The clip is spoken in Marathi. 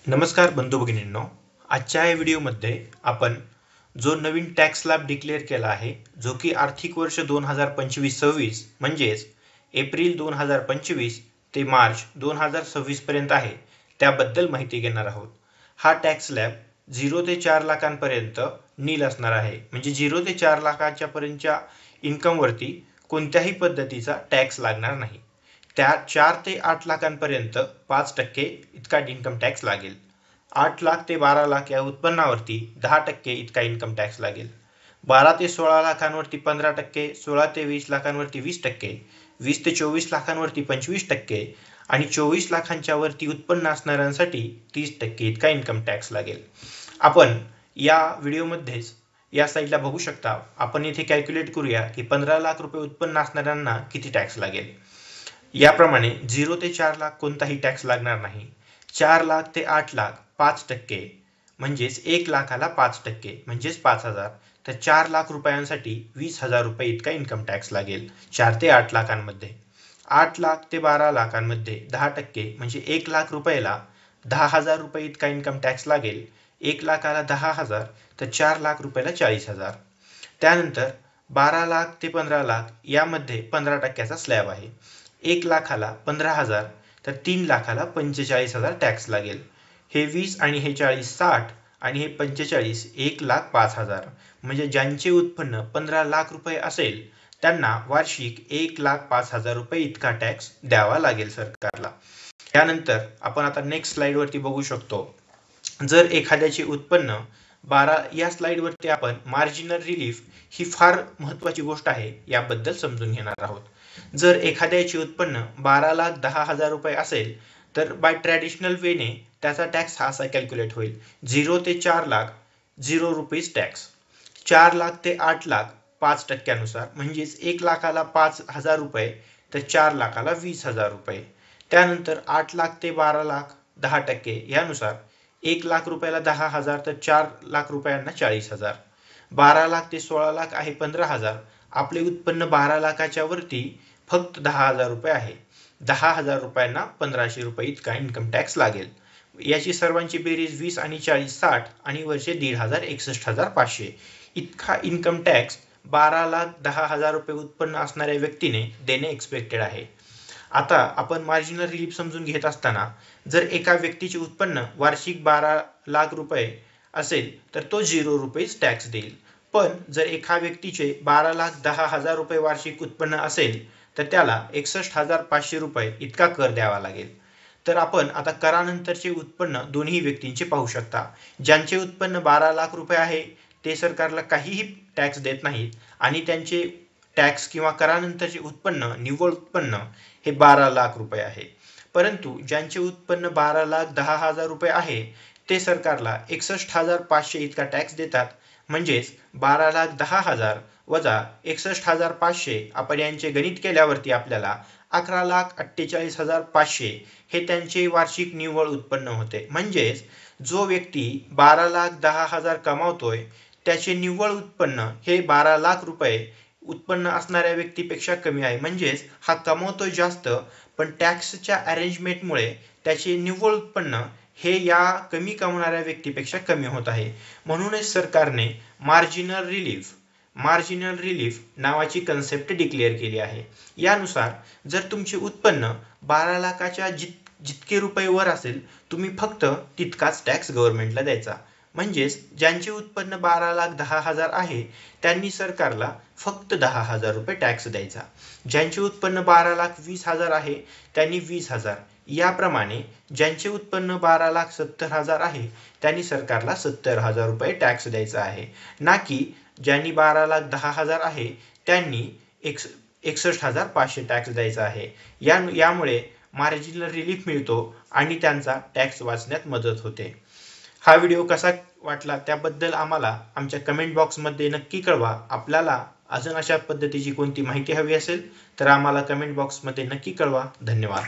नमस्कार बंधू भगिनींनो, आजच्या या व्हिडिओमध्ये आपण जो नवीन टॅक्स स्लॅब डिक्लेअर केला आहे, जो की आर्थिक वर्ष 2025-26 म्हणजेच एप्रिल 2025 ते मार्च 2026 पर्यंत आहे, त्याबद्दल माहिती घेणार आहोत. हा टॅक्स स्लॅब 0 ते 4 लाखांपर्यंत नील असणार आहे. म्हणजे 0 ते 4 लाखाच्या पर्यंतच्या इन्कम वरती कोणत्याही पद्धतीचा टॅक्स लागणार नाही. त्या 4 ते 8 लाखांपर्यंत 5% इतका इन्कम टॅक्स लागेल. 8 लाख ते 12 लाख या उत्पन्नावरती 10% इतका इन्कम टॅक्स लागेल. 12 ते 16 लाखांवरती 15%, 16 ते 20 लाखांवरती 20%, 20 ते 24 लाखांवरती 25% आणि 24 लाखांच्या वरती उत्पन्न असणाऱ्यांसाठी 30% इतका इन्कम टॅक्स लागेल. आपण या व्हिडिओमध्येच या साईडला बघू शकता. आपण इथे कॅल्क्युलेट करूया की 15 लाख रुपये उत्पन्न असणाऱ्यांना किती टॅक्स लागेल. याप्रमाणे 0 ते 4 लाख कोणताही टॅक्स लागणार नाही. 4 लाख ते 8 लाख 5% म्हणजेच 1 लाखाला 5% म्हणजेच 5,000. तर 4 लाख रुपयांसाठी 20,000 रुपये इतका इन्कम टॅक्स लागेल 4 ते 8 लाखांमध्ये. 8 लाख ते 12 लाखांमध्ये 10% म्हणजे 1 लाख रुपयाला 10,000 रुपये इतका इन्कम टॅक्स लागेल. 1 लाखाला 10,000 तर 4 लाख रुपयाला 40,000. त्यानंतर 12 लाख ते 15 लाख यामध्ये 15%चा स्लॅब आहे. 1 लाखाला 15,000 तर 3 लाखाला 45,000 टॅक्स लागेल. हे 20 आणि हे 40 60 आणि हे 45 1,05,000. म्हणजे ज्यांचे उत्पन्न 15 लाख रुपये असेल त्यांना वार्षिक 1,05,000 रुपये इतका टॅक्स द्यावा लागेल सरकारला. त्यानंतर आपण आता नेक्स्ट स्लाइड वरती बघू शकतो. जर एखाद्याचे उत्पन्न 12 या स्लाइड वरती आपण मार्जिनल रिलीफ ही फार महत्वाची गोष्ट आहे, याबद्दल समजून घेणार आहोत. जर एखाद्याचे उत्पन्न 12,10,000 रुपये असेल तर बाय ट्रॅडिशनल वेने त्याचा टॅक्स हा असा कॅल्क्युलेट होईल. 0 ते 4 लाख 0 रुपीज टॅक्स. 4 लाख ते 8 लाख 5%नुसार म्हणजेच 1 लाखाला 5,000 रुपये तर 4 लाखाला 20,000 रुपये. त्यानंतर 8 लाख ते 12 लाख 10% यानुसार 1 लाख रुपयाला 10,000 तर 4 लाख रुपयांना 40,000. 12 लाख ते 16 लाख आहे 15,000. आपले उत्पन्न 12 लाखाच्या वरती फक्त 10,000 रुपये आहे. 10,000 रुपयांना 1,500 रुपये इतका इन्कम टॅक्स लागेल. याची सर्वांची बेरीज 20 आणि 40 60 आणि वर्षे 1,500 61,500 इतका इन्कम टॅक्स 12,10,000 रुपये उत्पन्न असणाऱ्या व्यक्तीने देणे एक्सपेक्टेड आहे. आता आपण मार्जिनल रिलीफ समजून घेत असताना जर एका व्यक्तीचे उत्पन्न वार्षिक 12 लाख रुपये असेल तर तो 0 रुपीज टॅक्स देईल. पण जर एका व्यक्तीचे 12,10,000 रुपये वार्षिक उत्पन्न असेल तर त्याला 61,500 रुपये इतका कर द्यावा लागेल. तर आपण आता करानंतरचे उत्पन्न दोन्ही व्यक्तींचे पाहू शकता. ज्यांचे उत्पन्न 12 लाख रुपये आहे ते सरकारला काहीही टॅक्स देत नाहीत आणि त्यांचे टॅक्स किंवा करानंतरचे उत्पन्न निव्वळ उत्पन्न हे 12 लाख रुपये आहे. परंतु ज्यांचे उत्पन्न 12,10,000 रुपये आहे ते सरकारला 61,500 इतका टॅक्स देतात. म्हणजेच 12,10,000 वजा 61,500 आपण यांचे गणित केल्यावरती आपल्याला 11,48,500 हे त्यांचे वार्षिक निव्वळ उत्पन्न होते. म्हणजेच जो व्यक्ती 12,10,000 कमावतोय त्याचे निव्वळ उत्पन्न हे 12 लाख रुपये उत्पन्न असणाऱ्या व्यक्तीपेक्षा कमी आहे. म्हणजेच हा कमवतोय जास्त पण टॅक्सच्या अरेंजमेंटमुळे त्याचे निव्वळ उत्पन्न हे या कमी कमवणाऱ्या व्यक्तीपेक्षा कमी होत आहे. म्हणूनच सरकारने मार्जिनल रिलीफ नावाची कन्सेप्ट डिक्लेअर केली आहे. यानुसार जर तुमचे उत्पन्न 12 लाखाच्या जितके रुपये वर असेल तुम्ही फक्त तितकाच टॅक्स गव्हर्नमेंटला द्यायचा. म्हणजेच ज्यांचे उत्पन्न 12,10,000 आहे त्यांनी सरकारला फक्त 10,000 रुपये टॅक्स द्यायचा. ज्यांचे उत्पन्न 12,20,000 आहे त्यांनी 20,000. याप्रमाणे ज्यांचे उत्पन्न 12,70,000 आहे त्यांनी सरकारला 70,000 रुपये टॅक्स द्यायचा आहे. ना की ज्यांनी 12,10,000 आहे त्यांनी 61,500 टॅक्स द्यायचा आहे. यामुळे मार्जिनल रिलीफ मिळतो आणि त्यांचा टॅक्स वाचण्यात मदत होते. हा व्हिडिओ कसा वाटला त्याबद्दल आम्हाला आमच्या कमेंट बॉक्समध्ये नक्की कळवा. आपल्याला अजून अशा पद्धतीची कोणती माहिती हवी असेल तर आम्हाला कमेंट बॉक्समध्ये नक्की कळवा. धन्यवाद.